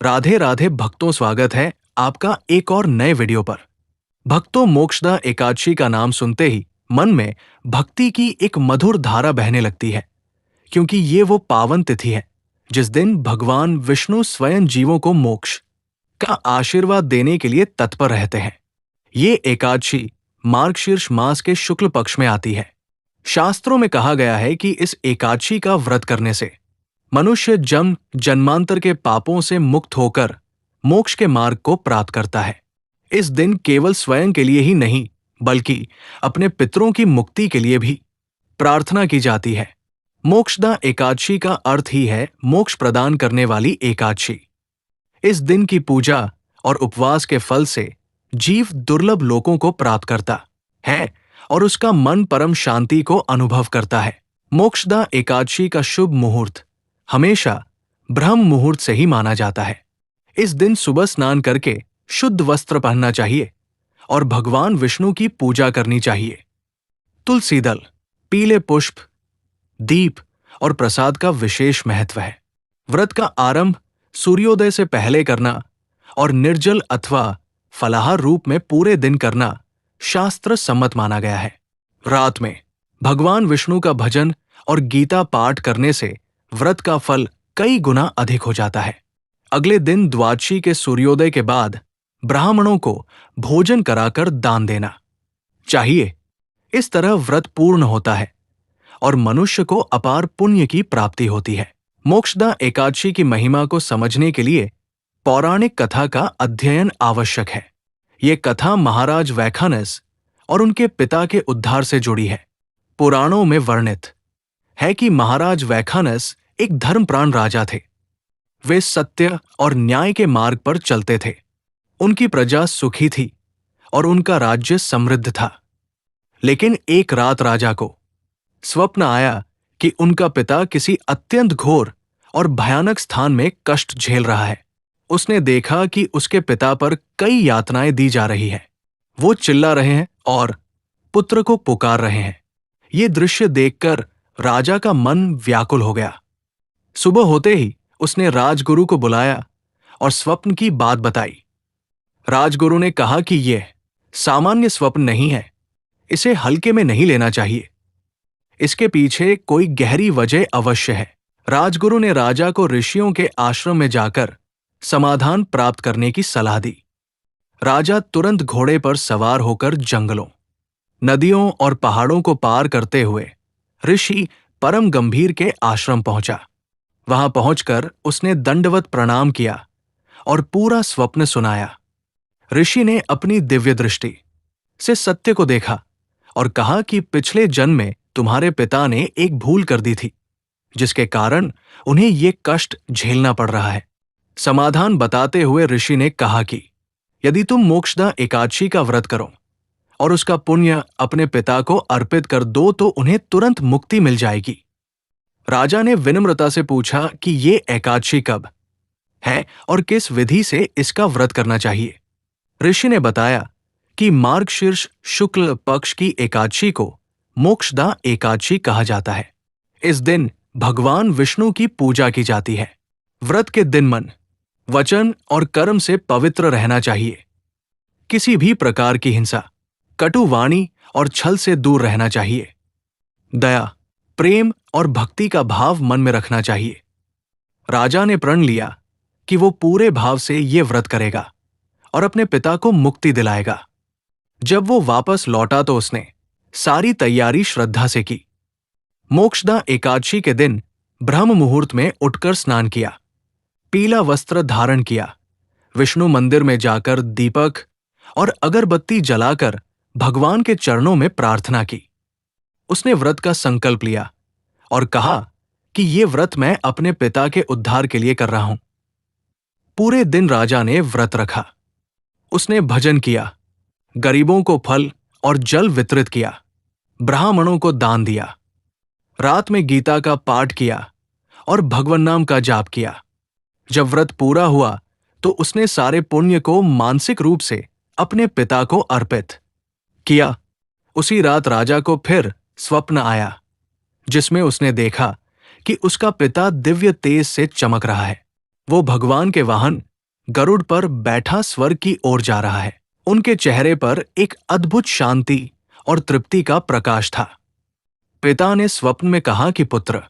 राधे राधे भक्तों, स्वागत है आपका एक और नए वीडियो पर। भक्तों, मोक्षदा एकादशी का नाम सुनते ही मन में भक्ति की एक मधुर धारा बहने लगती है, क्योंकि ये वो पावन तिथि है जिस दिन भगवान विष्णु स्वयं जीवों को मोक्ष का आशीर्वाद देने के लिए तत्पर रहते हैं। ये एकादशी मार्गशीर्ष मास के शुक्ल पक्ष में आती है। शास्त्रों में कहा गया है कि इस एकादशी का व्रत करने से मनुष्य जन्मांतर के पापों से मुक्त होकर मोक्ष के मार्ग को प्राप्त करता है। इस दिन केवल स्वयं के लिए ही नहीं, बल्कि अपने पितरों की मुक्ति के लिए भी प्रार्थना की जाती है। मोक्षदा एकादशी का अर्थ ही है मोक्ष प्रदान करने वाली एकादशी। इस दिन की पूजा और उपवास के फल से जीव दुर्लभ लोकों को प्राप्त करता है और उसका मन परम शांति को अनुभव करता है। मोक्षदा एकादशी का शुभ मुहूर्त हमेशा ब्रह्म मुहूर्त से ही माना जाता है। इस दिन सुबह स्नान करके शुद्ध वस्त्र पहनना चाहिए और भगवान विष्णु की पूजा करनी चाहिए। तुलसी दल, पीले पुष्प, दीप और प्रसाद का विशेष महत्व है। व्रत का आरंभ सूर्योदय से पहले करना और निर्जल अथवा फलाहार रूप में पूरे दिन करना शास्त्र सम्मत माना गया है। रात में भगवान विष्णु का भजन और गीता पाठ करने से व्रत का फल कई गुना अधिक हो जाता है। अगले दिन द्वादशी के सूर्योदय के बाद ब्राह्मणों को भोजन कराकर दान देना चाहिए। इस तरह व्रत पूर्ण होता है और मनुष्य को अपार पुण्य की प्राप्ति होती है। मोक्षदा एकादशी की महिमा को समझने के लिए पौराणिक कथा का अध्ययन आवश्यक है। ये कथा महाराज वैखानस और उनके पिता के उद्धार से जुड़ी है। पुराणों में वर्णित है कि महाराज वैखानस एक धर्मप्राण राजा थे। वे सत्य और न्याय के मार्ग पर चलते थे। उनकी प्रजा सुखी थी और उनका राज्य समृद्ध था। लेकिन एक रात राजा को स्वप्न आया कि उनका पिता किसी अत्यंत घोर और भयानक स्थान में कष्ट झेल रहा है। उसने देखा कि उसके पिता पर कई यातनाएं दी जा रही हैं। वो चिल्ला रहे हैं और पुत्र को पुकार रहे हैं। ये दृश्य देखकर राजा का मन व्याकुल हो गया। सुबह होते ही उसने राजगुरु को बुलाया और स्वप्न की बात बताई। राजगुरु ने कहा कि यह सामान्य स्वप्न नहीं है, इसे हल्के में नहीं लेना चाहिए। इसके पीछे कोई गहरी वजह अवश्य है। राजगुरु ने राजा को ऋषियों के आश्रम में जाकर समाधान प्राप्त करने की सलाह दी। राजा तुरंत घोड़े पर सवार होकर जंगलों, नदियों और पहाड़ों को पार करते हुए ऋषि परम गंभीर के आश्रम पहुंचा। वहां पहुंचकर उसने दंडवत प्रणाम किया और पूरा स्वप्न सुनाया। ऋषि ने अपनी दिव्य दृष्टि से सत्य को देखा और कहा कि पिछले जन्म में तुम्हारे पिता ने एक भूल कर दी थी, जिसके कारण उन्हें ये कष्ट झेलना पड़ रहा है। समाधान बताते हुए ऋषि ने कहा कि यदि तुम मोक्षदा एकादशी का व्रत करो और उसका पुण्य अपने पिता को अर्पित कर दो तो उन्हें तुरंत मुक्ति मिल जाएगी। राजा ने विनम्रता से पूछा कि ये एकादशी कब है और किस विधि से इसका व्रत करना चाहिए। ऋषि ने बताया कि मार्गशीर्ष शुक्ल पक्ष की एकादशी को मोक्षदा एकादशी कहा जाता है। इस दिन भगवान विष्णु की पूजा की जाती है। व्रत के दिन मन, वचन और कर्म से पवित्र रहना चाहिए। किसी भी प्रकार की हिंसा, कटु वाणी और छल से दूर रहना चाहिए। दया, प्रेम और भक्ति का भाव मन में रखना चाहिए। राजा ने प्रण लिया कि वो पूरे भाव से ये व्रत करेगा और अपने पिता को मुक्ति दिलाएगा। जब वो वापस लौटा तो उसने सारी तैयारी श्रद्धा से की। मोक्षदा एकादशी के दिन ब्रह्म मुहूर्त में उठकर स्नान किया, पीला वस्त्र धारण किया, विष्णु मंदिर में जाकर दीपक और अगरबत्ती जलाकर भगवान के चरणों में प्रार्थना की। उसने व्रत का संकल्प लिया और कहा कि ये व्रत मैं अपने पिता के उद्धार के लिए कर रहा हूं। पूरे दिन राजा ने व्रत रखा। उसने भजन किया, गरीबों को फल और जल वितरित किया, ब्राह्मणों को दान दिया। रात में गीता का पाठ किया और भगवन नाम का जाप किया। जब व्रत पूरा हुआ तो उसने सारे पुण्य को मानसिक रूप से अपने पिता को अर्पित किया। उसी रात राजा को फिर स्वप्न आया, जिसमें उसने देखा कि उसका पिता दिव्य तेज से चमक रहा है। वो भगवान के वाहन गरुड़ पर बैठा स्वर्ग की ओर जा रहा है। उनके चेहरे पर एक अद्भुत शांति और तृप्ति का प्रकाश था। पिता ने स्वप्न में कहा कि पुत्र,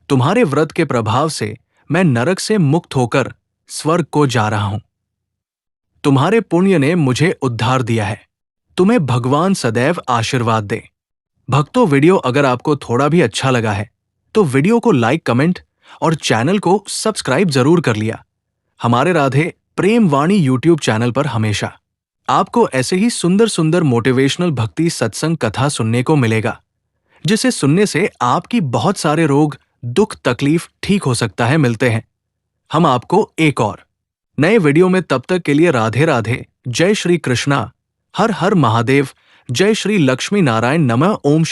तुम्हारे व्रत के प्रभाव से मैं नरक से मुक्त होकर स्वर्ग को जा रहा हूं। तुम्हारे पुण्य ने मुझे उद्धार दिया है। तुम्हें भगवान सदैव आशीर्वाद दे। भक्तों, वीडियो अगर आपको थोड़ा भी अच्छा लगा है तो वीडियो को लाइक, कमेंट और चैनल को सब्सक्राइब जरूर कर लिया। हमारे राधे प्रेम वाणी यूट्यूब चैनल पर हमेशा आपको ऐसे ही सुंदर सुंदर मोटिवेशनल भक्ति सत्संग कथा सुनने को मिलेगा, जिसे सुनने से आपकी बहुत सारे रोग, दुख, तकलीफ ठीक हो सकता है। मिलते हैं हम आपको एक और नए वीडियो में। तब तक के लिए राधे राधे, जय श्री कृष्णा, हर हर महादेव, जय श्री लक्ष्मी नारायण, नमः ओम।